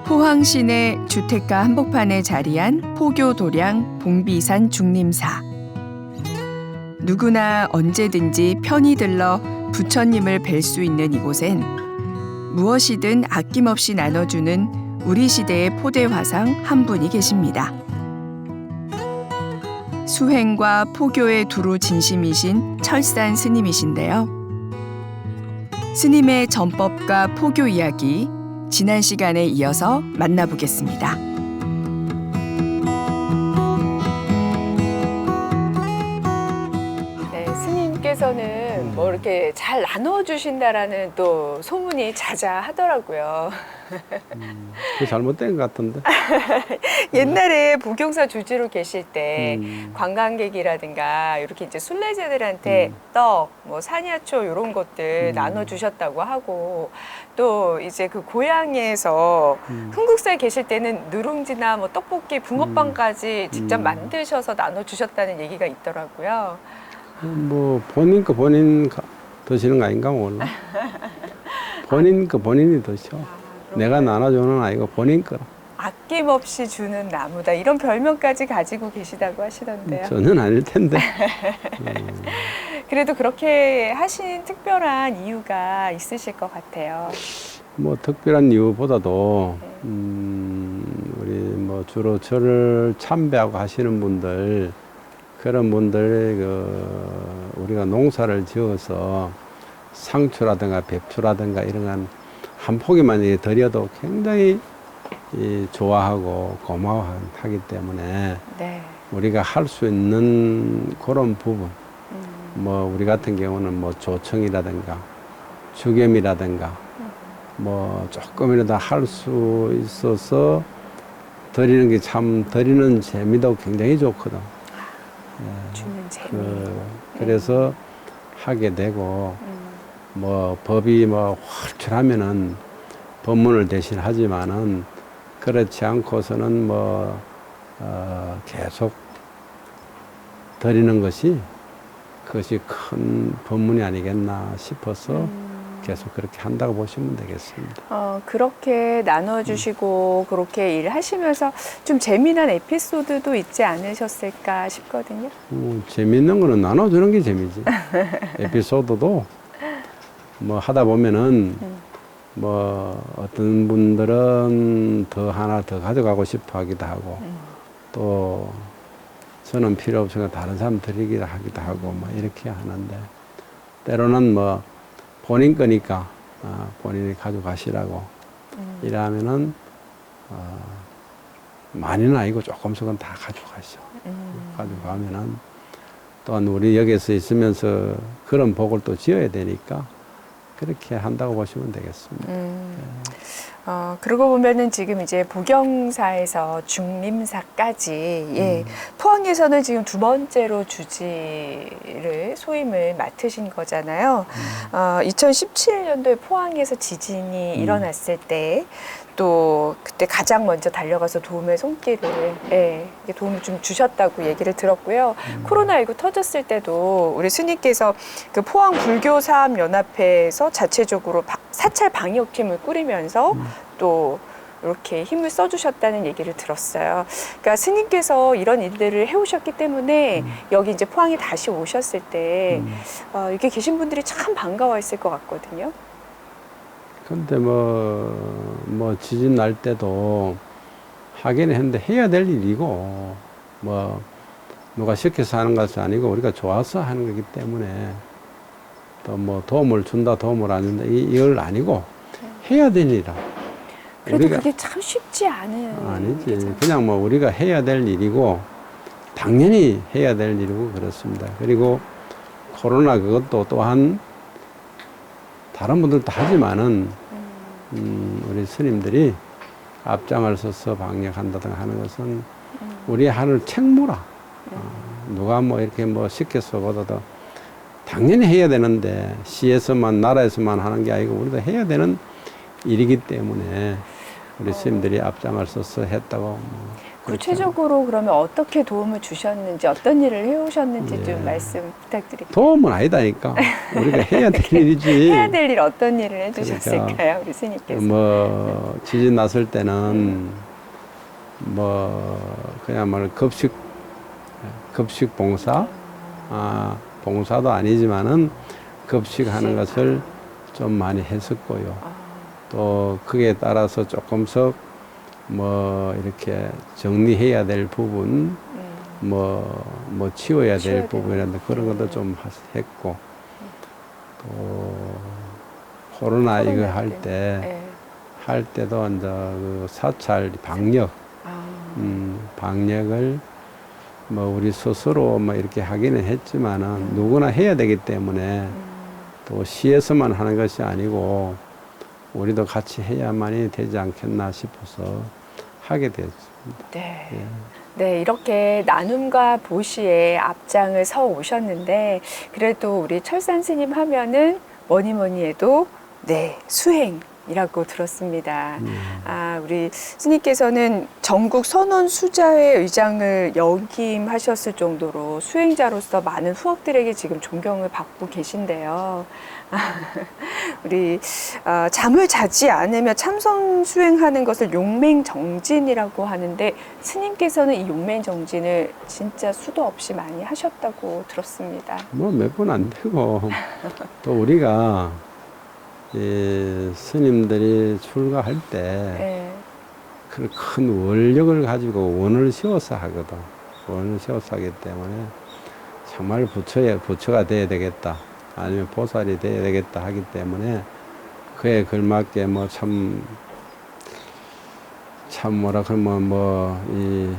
포항 시내 주택가 한복판에 자리한 포교 도량 봉비산 중림사. 누구나 언제든지 편히 들러 부처님을 뵐 수 있는 이곳엔 무엇이든 아낌없이 나눠주는 우리 시대의 포대 화상 한 분이 계십니다. 수행과 포교에 두루 진심이신 철산 스님이신데요. 스님의 전법과 포교 이야기, 지난 시간에 이어서 만나보겠습니다. 네, 스님께서는 뭐 이렇게 잘 나눠주신다라는 또 소문이 자자하더라고요. 그게 잘못된 것 같은데. 옛날에 부경사 주지로 계실 때 관광객이라든가 이렇게 이제 순례자들한테 떡, 뭐 산야초 이런 것들 나눠주셨다고 하고, 또 이제 그 고향에서 흥국사에 계실 때는 누룽지나 뭐 떡볶이, 붕어빵까지 직접 만드셔서 나눠주셨다는 얘기가 있더라고요. 뭐 본인 거 본인 드시는 거 아닌가 몰라. 본인 거 본인이 드셔. 내가 나눠주는 아니고 본인 거라. 아낌없이 주는 나무다, 이런 별명까지 가지고 계시다고 하시던데요. 저는 아닐 텐데. 그래도 그렇게 하신 특별한 이유가 있으실 것 같아요. 뭐 특별한 이유보다도 우리 뭐 주로 저를 참배하고 하시는 분들, 그런 분들 우리가 농사를 지어서 상추라든가 배추라든가 이런 건 한 포기만 드려도 굉장히 좋아하고 고마워하기 때문에 네. 우리가 할 수 있는 그런 부분, 뭐 우리 같은 경우는 뭐 조청이라든가 주겸이라든가 뭐 조금이라도 할 수 있어서 드리는 게 참 드리는 재미도 굉장히 좋거든. 주는 재미. 그래서 하게 되고, 뭐 법이 뭐 확실하면은 법문을 대신 하지만은 그렇지 않고서는 뭐 계속 드리는 것이, 그것이 큰 법문이 아니겠나 싶어서 계속 그렇게 한다고 보시면 되겠습니다. 그렇게 나눠주시고 그렇게 일하시면서 좀 재미난 에피소드도 있지 않으셨을까 싶거든요. 재밌는 거는 나눠주는 게 재미지. 에피소드도 뭐 하다 보면은 뭐 어떤 분들은 더 하나 더 가져가고 싶어 하기도 하고, 또 저는 필요 없으니까 다른 사람 드리기도 하기도 하고 뭐 이렇게 하는데, 때로는 뭐 본인 거니까 본인이 가져가시라고 이러면은 많이는 아니고 조금씩은 다 가져가시오. 가져가면은 또한 우리 여기서 있으면서 그런 복을 또 지어야 되니까 그렇게 한다고 보시면 되겠습니다. 그러고 보면은 지금 이제 부경사에서 중림사까지, 포항에서는 지금 두 번째로 주지를 소임을 맡으신 거잖아요. 2017년도에 포항에서 지진이 일어났을 때, 또 그때 가장 먼저 달려가서 도움의 손길을, 도움을 좀 주셨다고 얘기를 들었고요. 코로나19 터졌을 때도 우리 스님께서 그 포항 불교사업연합회에서 자체적으로 사찰 방역팀을 꾸리면서 또 이렇게 힘을 써주셨다는 얘기를 들었어요. 그러니까 스님께서 이런 일들을 해오셨기 때문에 여기 이제 포항에 다시 오셨을 때 이렇게 계신 분들이 참 반가워했을 것 같거든요. 근데 뭐 지진 날 때도 하기는 했는데 해야 될 일이고, 뭐 누가 시켜서 하는 것이 아니고 우리가 좋아서 하는 거기 때문에, 또 뭐 도움을 준다 도움을 안 준다 이걸 아니고 해야 될 일이라. 그래도 우리가 그게 참 쉽지 않은 아니지. 일이잖아요. 그냥 뭐 우리가 해야 될 일이고 당연히 해야 될 일이고 그렇습니다. 그리고 코로나 그것도 또한 다른 분들도 하지만은 우리 스님들이 앞장을 서서 방역한다든가 하는 것은 우리 하늘 책무라. 누가 뭐 이렇게 뭐 시켜서 보다도 당연히 해야 되는데, 시에서만 나라에서만 하는 게 아니고 우리도 해야 되는 일이기 때문에 우리 스님들이 앞장을 서서 했다고 구체적으로 그러면 어떻게 도움을 주셨는지, 어떤 일을 해오셨는지 예. 좀 말씀 부탁드릴게요. 도움은 아니다니까. 우리가 해야 될 일이지. 해야 될 일 어떤 일을 해주셨을까요, 우리 스님께서? 뭐 지진 났을 때는 뭐 그야말로 급식 봉사, 봉사도 아니지만은 급식하는 것을 좀 많이 했었고요. 또 그에 따라서 조금씩 뭐 이렇게 정리해야 될 부분, 뭐 치워야 될 부분이라든지 그런 것도 좀 했고, 또 코로나 이거 할 때도 이제 그 사찰 방역, 방역을 뭐 우리 스스로 뭐 이렇게 하기는 했지만은 누구나 해야 되기 때문에 또 시에서만 하는 것이 아니고 우리도 같이 해야만이 되지 않겠나 싶어서 하게 됐습니다. 네. 예. 네, 이렇게 나눔과 보시에 앞장을 서 오셨는데, 그래도 우리 철산 스님 하면은 뭐니 해도, 네, 수행이라고 들었습니다. 우리 스님께서는 전국 선원 수자회 의장을 역임하셨을 정도로 수행자로서 많은 후학들에게 지금 존경을 받고 계신데요. 우리 잠을 자지 않으며 참선 수행하는 것을 용맹정진이라고 하는데, 스님께서는 이 용맹정진을 진짜 수도 없이 많이 하셨다고 들었습니다. 뭐 몇 번 안 되고 또 우리가 스님들이 출가할 때 네. 그 큰 원력을 가지고 원을 세워서 하거든. 원을 세워서 하기 때문에 정말 부처가 돼야 되겠다. 아니면 보살이 돼야 되겠다 하기 때문에 그에 걸맞게 뭐 참 뭐라 그러면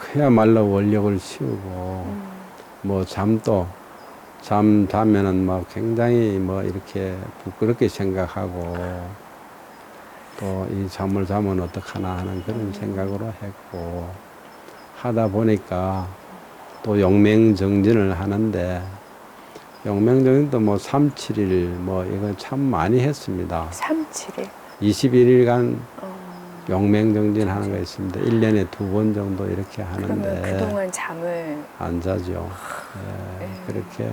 그야말로 원력을 씌우고 뭐 자면은 뭐 굉장히 뭐 이렇게 부끄럽게 생각하고 또 이 잠을 자면 어떡하나 하는 그런 생각으로 했고 하다 보니까 또 용맹정진을 하는데 용맹정진도 뭐 3, 7일 뭐 이거 참 많이 했습니다. 3, 7일. 21일간 용맹정진 하는 거 있습니다. 1년에 2번 정도 이렇게 그러면 하는데 그동안 잠을 안 자죠. 예, 그렇게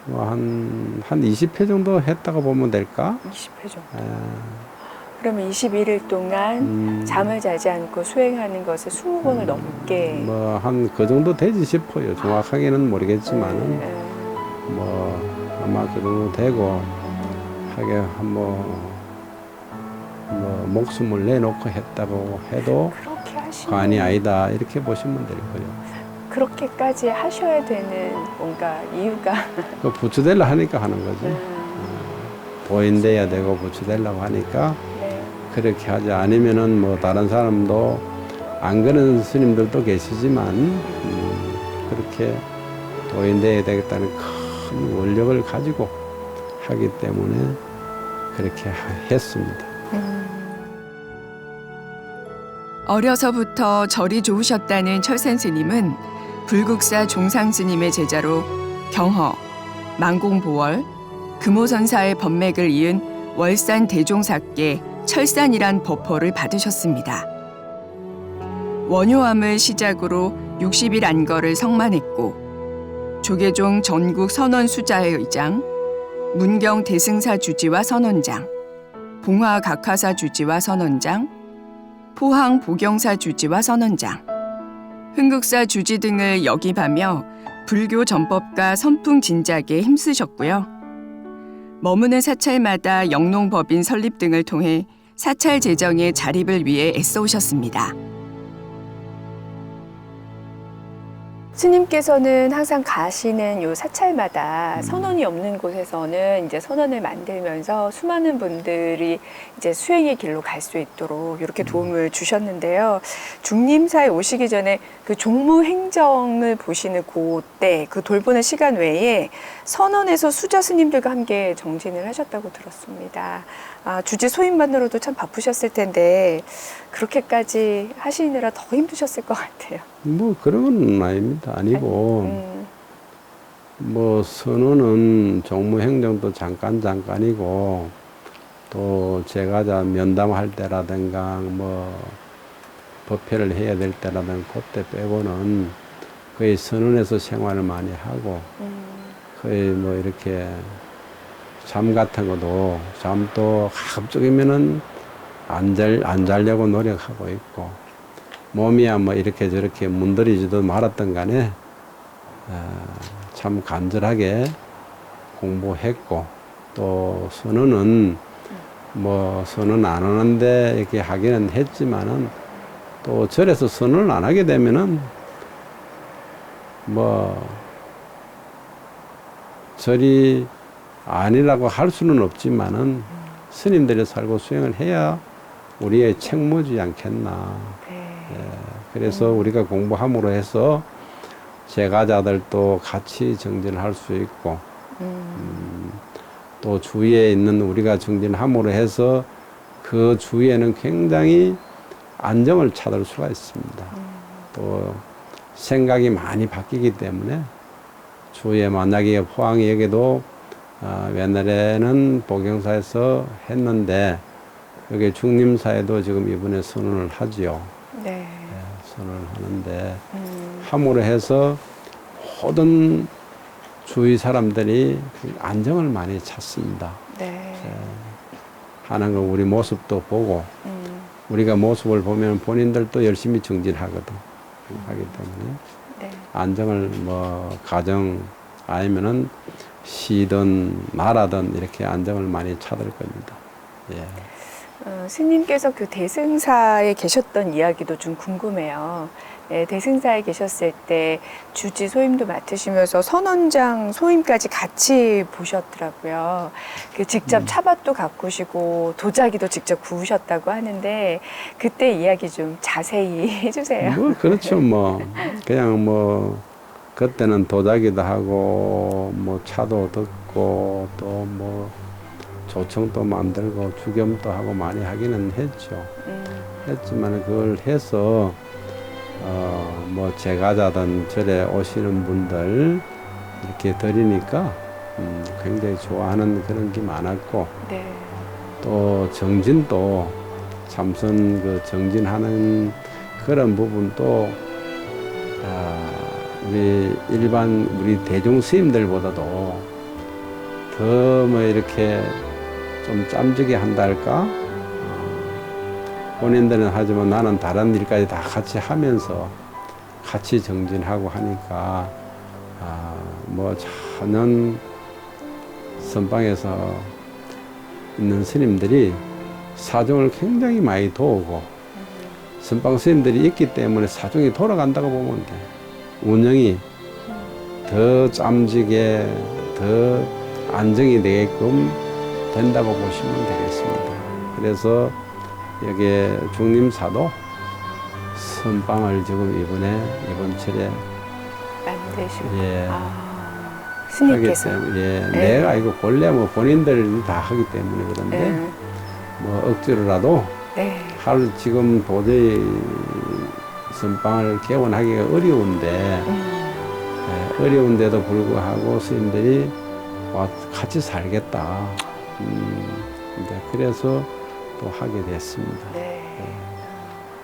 뭐 한 20회 정도 했다고 보면 될까? 20회 정도. 예, 그러면 21일 동안 잠을 자지 않고 수행하는 것을 20번을 넘게. 뭐 한 그 정도 되지 싶어요. 정확하게는 모르겠지만은 뭐 아마 그 정도 되고 하게 뭐 목숨을 내놓고 했다고 해도 그렇게 하시는. 과언이 아니다 이렇게 보시면 될 거예요. 그렇게까지 하셔야 되는 뭔가 이유가. 그 부처되려 하니까 하는 거지. 도인 돼야 되고 부처되려고 하니까 네. 그렇게 하지 않으면은 뭐 다른 사람도 안 그런 스님들도 계시지만 그렇게 도인 돼야 되겠다는 큰 원력을 가지고 하기 때문에 그렇게 했습니다. 어려서부터 절이 좋으셨다는 철산 스님은 불국사 종상 스님의 제자로 경허, 만공보월, 금오선사의 법맥을 이은 월산 대종사께 철산이란 법호를 받으셨습니다. 원효암을 시작으로 60일 안거를 성만했고 조계종 전국 선원 수자회 의장, 문경 대승사 주지와 선원장, 봉화 각하사 주지와 선원장, 포항 보경사 주지와 선원장, 흥국사 주지 등을 역임하며 불교 전법과 선풍 진작에 힘쓰셨고요. 머무는 사찰마다 영농법인 설립 등을 통해 사찰 재정의 자립을 위해 애써오셨습니다. 스님께서는 항상 가시는 요 사찰마다 선원이 없는 곳에서는 이제 선원을 만들면서 수많은 분들이 이제 수행의 길로 갈 수 있도록 이렇게 도움을 주셨는데요. 중림사에 오시기 전에 그 종무 행정을 보시는 그때 그 돌보는 시간 외에 선원에서 수자 스님들과 함께 정진을 하셨다고 들었습니다. 주지 소임만으로도 참 바쁘셨을 텐데 그렇게까지 하시느라 더 힘드셨을 것 같아요. 뭐 그런 건 아닙니다. 아니고 뭐 선원은 종무행정도 잠깐이고 또 제가자 면담할 때라든가 뭐 법회를 해야 될 때라든가 그때 빼고는 거의 선원에서 생활을 많이 하고 거의 뭐 이렇게 잠 같은 것도 잠도 가급적이면은 안 자려고 노력하고 있고 몸이야 뭐 이렇게 저렇게 문드리지도 말았던 간에 참 간절하게 공부했고 또 선언은 뭐 선언 안 하는데 이렇게 하기는 했지만은 또 절에서 선언을 안 하게 되면은 뭐 절이 아니라고 할 수는 없지만은 스님들이 살고 수행을 해야 우리의 책무지 않겠나. 예, 그래서 우리가 공부함으로 해서 제가자들도 같이 정진할 수 있고 또 주위에 있는 우리가 정진함으로 해서 그 주위에는 굉장히 안정을 찾을 수가 있습니다. 또 생각이 많이 바뀌기 때문에 주위에 만약에 포항역에도 옛날에는 복영사에서 했는데 여기 중림사에도 지금 이번에 선언을 하지요. 네. 네, 선언을 하는데 함으로 해서 모든 주위 사람들이 안정을 많이 찾습니다. 네. 하는 거 우리 모습도 보고 우리가 모습을 보면 본인들도 열심히 정진하거든. 하기 때문에 네. 안정을 뭐 가정 아니면은 시든 나라든 이렇게 안정을 많이 찾을 겁니다. 예. 스님께서 그 대승사에 계셨던 이야기도 좀 궁금해요. 네, 대승사에 계셨을 때 주지 소임도 맡으시면서 선원장 소임까지 같이 보셨더라고요. 그 직접 차밭도 가꾸시고 도자기도 직접 구우셨다고 하는데 그때 이야기 좀 자세히 해주세요. 뭐 그렇죠. 뭐 그냥 뭐 그때는 도자기도 하고 뭐 차도 듣고 또 뭐 조청도 만들고 주겸도 하고 많이 하기는 했죠. 했지만 그걸 해서 뭐 제가자든 절에 오시는 분들 이렇게 드리니까 굉장히 좋아하는 그런 게 많았고 네. 또 정진도 참선 그 정진하는 그런 부분도 우리 일반 우리 대중 스님들보다도 더 뭐 이렇게 좀 짬지게 한다 할까? 본인들은 하지만 나는 다른 일까지 다 같이 하면서 같이 정진하고 하니까 뭐 전혀 선방에서 있는 스님들이 사정을 굉장히 많이 도우고 선방 스님들이 있기 때문에 사정이 돌아간다고 보면 돼. 운영이 더 짬지게 더 안정이 되게끔 된다고 보시면 되겠습니다. 그래서 여기 중림사도 선방을 지금 이번 철에 만드시고. 예, 스님께서. 하기 때문에 예, 네. 내가 이거 본래 뭐 본인들이 다 하기 때문에 그런데 뭐 억지로라도 네. 지금 도저히 선방을 개원하기가 어려운데 어려운데도 불구하고 스님들이 같이 살겠다. 이제 그래서 또 하게 됐습니다. 네.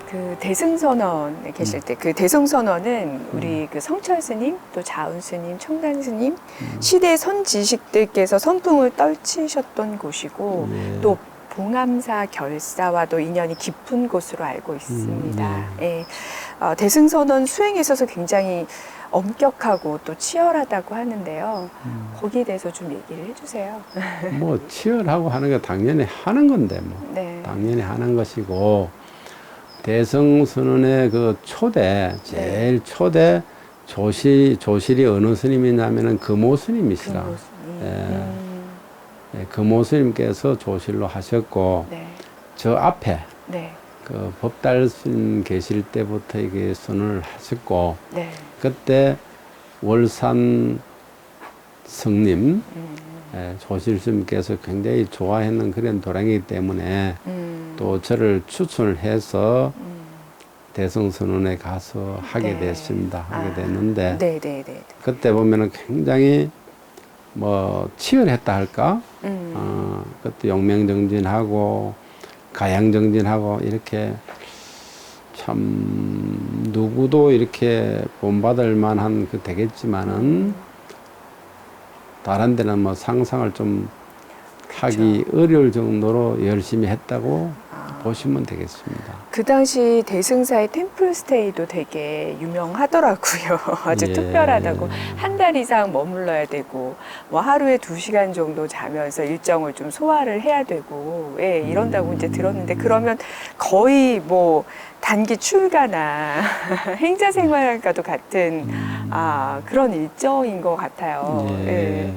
그 대승선언에 계실 때 그 대승선언은 우리 그 성철 스님, 또 자운 스님, 청단 스님 시대 선지식들께서 선풍을 떨치셨던 곳이고 예. 또 봉암사 결사와도 인연이 깊은 곳으로 알고 있습니다. 예. 대승선언 수행에 있어서 굉장히 엄격하고 또 치열하다고 하는데요. 거기에 대해서 좀 얘기를 해주세요. 뭐 치열하고 하는 게 당연히 하는 건데 뭐 네. 당연히 하는 것이고 대성선언의 그 초대 제일 초대 조실이 어느 스님이냐면은 금오 스님이시라. 금오 스님께서 조실로 하셨고 네. 저 앞에 네. 그 법달스님 계실 때부터 이게 선언을 하셨고 네. 그때 월산 성님 조실스님께서 굉장히 좋아했는 그런 도량이기 때문에 또 저를 추천을 해서 대성선언에 가서 하게 네. 됐습니다. 하게 됐는데 네. 그때 보면은 굉장히 뭐 치열했다 할까? 그것도 용맹정진하고 가양정진하고 이렇게 참 누구도 이렇게 본받을 만한 그 되겠지만은 다른 데는 뭐 상상을 좀 하기 어려울 정도로 열심히 했다고 보시면 되겠습니다. 그 당시 대승사의 템플스테이도 되게 유명하더라고요. 아주 예. 특별하다고. 한 달 이상 머물러야 되고, 뭐 하루에 2시간 정도 자면서 일정을 좀 소화를 해야 되고, 예, 이런다고 이제 들었는데, 그러면 거의 뭐 단기 출가나 행자 생활과도 같은 그런 일정인 것 같아요. 예.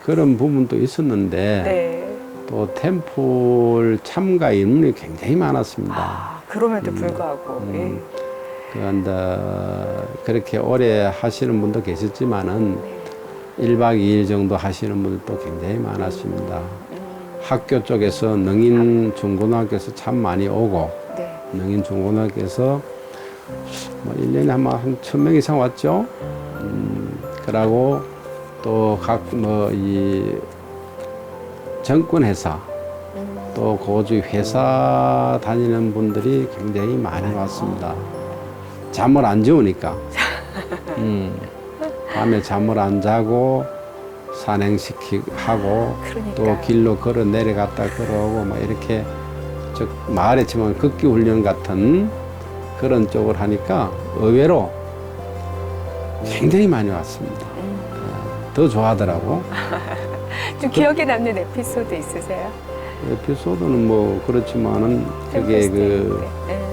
그런 부분도 있었는데 네. 또 템플 참가 인원이 굉장히 많았습니다. 그럼에도 불구하고. 예. 그렇게 오래 하시는 분도 계셨지만은 1박 2일 정도 하시는 분들도 굉장히 많았습니다. 학교 쪽에서 능인 중고등학교에서 참 많이 오고, 네. 능인 중고등학교에서 뭐 1년에 한 1000명 이상 왔죠. 그러고 또 각 뭐 이 정권회사 또 고주 회사 다니는 분들이 굉장히 많이 왔습니다. 잠을 안 재우니까. 밤에 잠을 안 자고 산행하고 그러니까. 또 길로 걸어 내려갔다 걸어오고 막 이렇게 저 마을에 치면 극기 훈련 같은 그런 쪽을 하니까 의외로 굉장히 많이 왔습니다. 더 좋아하더라고. 좀 기억에 남는 에피소드 있으세요? 에피소드는 뭐 그렇지만은 그게 그 네.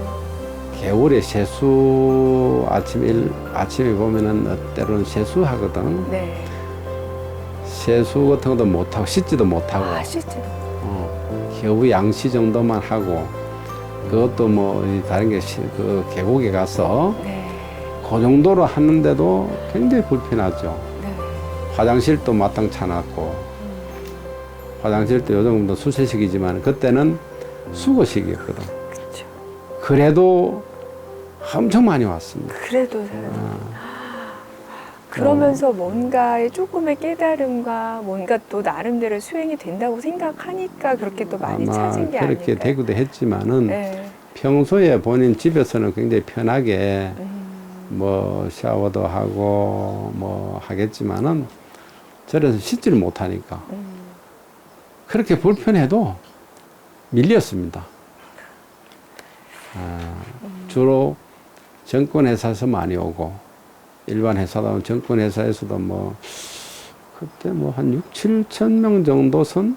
겨울에 세수 아침에 보면은 때로는 세수하거든. 네. 세수 같은 것도 못하고 씻지도 못하고 실제로. 겨우 양치 정도만 하고 그것도 뭐 다른 게 그 계곡에 가서 네. 그 정도로 하는데도 굉장히 불편하죠. 네. 화장실도 마땅치 않았고 화장실도 요즘도 수세식이지만 그때는 수거식이었거든. 그렇죠. 그래도 엄청 많이 왔습니다. 그래도 그러면서 뭔가의 조금의 깨달음과 뭔가 또 나름대로 수행이 된다고 생각하니까 그렇게 또 많이 아마 찾은 게 그렇게 아닐까요? 되기도 했지만은 네. 평소에 본인 집에서는 굉장히 편하게 뭐 샤워도 하고 뭐 하겠지만은 저래서 씻지를 못하니까 그렇게 불편해도 밀렸습니다. 주로 정권회사에서 많이 오고 일반 회사다 정권회사에서도 뭐 그때 뭐 한 6, 7천 명 정도 선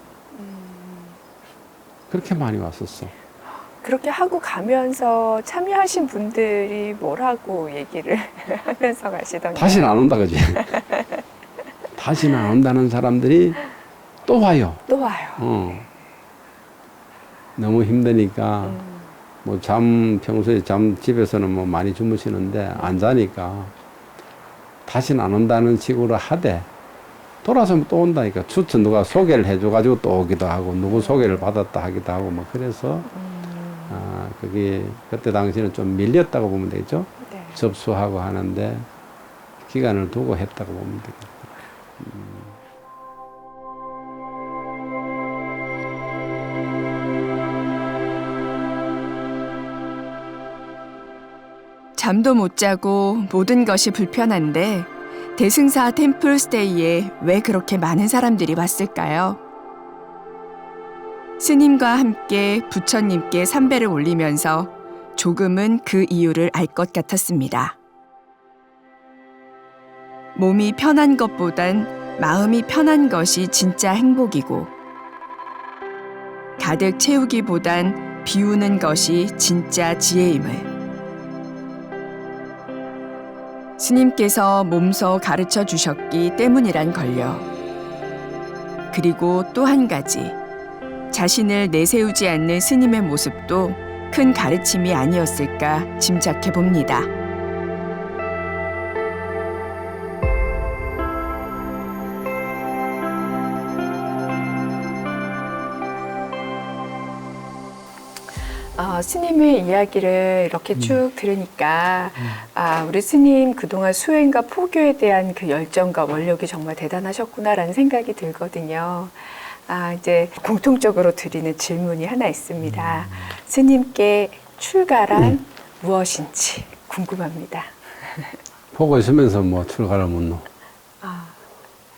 그렇게 많이 왔었어. 그렇게 하고 가면서 참여하신 분들이 뭐라고 얘기를 하면서 가시던가요? 다시는 안 온다 그지? 다시는 안 온다는 사람들이 또 와요. 또 와요. 너무 힘드니까 뭐 평소에 집에서는 뭐 많이 주무시는데 안 자니까 다시는 안 온다는 식으로 하되 돌아서면 또 온다니까. 추천 누가 소개를 해줘가지고 또 오기도 하고 누구 소개를 받았다 하기도 하고 뭐 그래서 그게 그때 당시는 좀 밀렸다고 보면 되죠. 네. 접수하고 하는데 기간을 두고 했다고 보면 되겠다. 잠도 못 자고 모든 것이 불편한데 대승사 템플스테이에 왜 그렇게 많은 사람들이 왔을까요? 스님과 함께 부처님께 삼배를 올리면서 조금은 그 이유를 알 것 같았습니다. 몸이 편한 것보단 마음이 편한 것이 진짜 행복이고 가득 채우기보단 비우는 것이 진짜 지혜임을 스님께서 몸소 가르쳐 주셨기 때문이란 걸요. 그리고 또 한 가지, 자신을 내세우지 않는 스님의 모습도 큰 가르침이 아니었을까 짐작해 봅니다. 스님의 이야기를 이렇게 쭉 들으니까 우리 스님 그동안 수행과 포교에 대한 그 열정과 원력이 정말 대단하셨구나라는 생각이 들거든요. 이제 공통적으로 드리는 질문이 하나 있습니다. 스님께 출가란 무엇인지 궁금합니다. 보고 있으면서 뭐 출가를 묻노?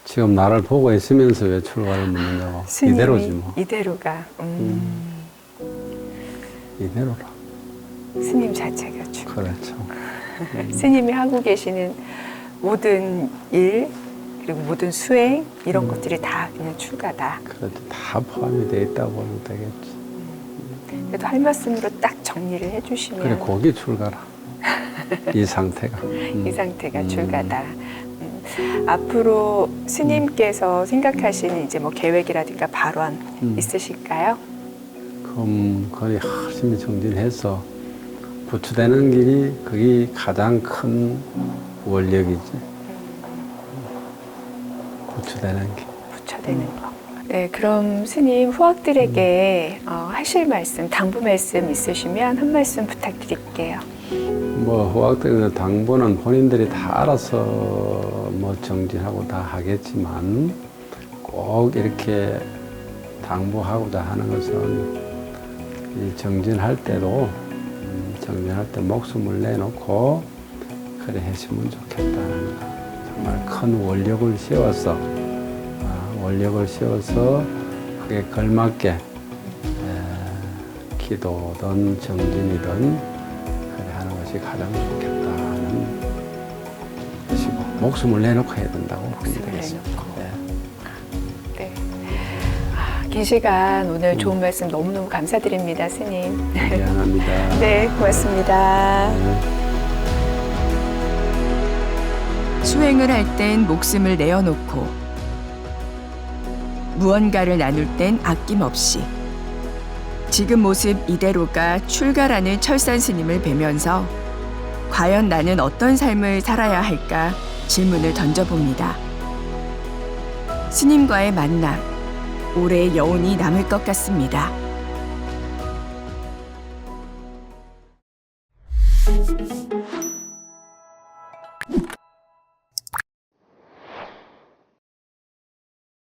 지금 나를 보고 있으면서 왜 출가를 묻느냐고. 스님이 이대로지 뭐. 이대로가 이대로라. 스님 자체가 출가. 그렇죠. 스님이 하고 계시는 모든 일 그리고 모든 수행 이런 것들이 다 그냥 출가다. 그렇죠. 다 포함이 돼 있다고 보면 되겠지. 그래도 할 말씀으로 딱 정리를 해주시면 그래, 거기 출가라. 이 상태가. 이 상태가 출가다. 앞으로 스님께서 생각하시는 이제 뭐 계획이라든가 발언 있으실까요? 그럼 거기 열심히 정진해서 부추되는 길이 그게 가장 큰 원력이지. 부추되는 길. 부처되는 거. 네, 그럼 스님 후학들에게 하실 말씀, 당부 말씀 있으시면 한 말씀 부탁드릴게요. 뭐 후학들은 당부는 본인들이 다 알아서 뭐 정진하고 다 하겠지만 꼭 이렇게 당부하고자 하는 것은 이 정진할 때도 정진할 때 목숨을 내놓고 그래 했으면 좋겠다는 거. 정말 큰 원력을 세워서 그게 걸맞게 기도든 정진이든 그래 하는 것이 가장 좋겠다는 것이고 목숨을 내놓고 해야 된다고 목숨을 되겠습니다. 내놓고. 네. 긴 시간 오늘 좋은 말씀 너무너무 감사드립니다, 스님. 미안합니다. 네, 고맙습니다. 수행을 할 땐 목숨을 내어놓고 무언가를 나눌 땐 아낌없이 지금 모습 이대로가 출가라는 철산 스님을 뵈면서 과연 나는 어떤 삶을 살아야 할까 질문을 던져봅니다. 스님과의 만남, 오래 여운이 남을 것 같습니다.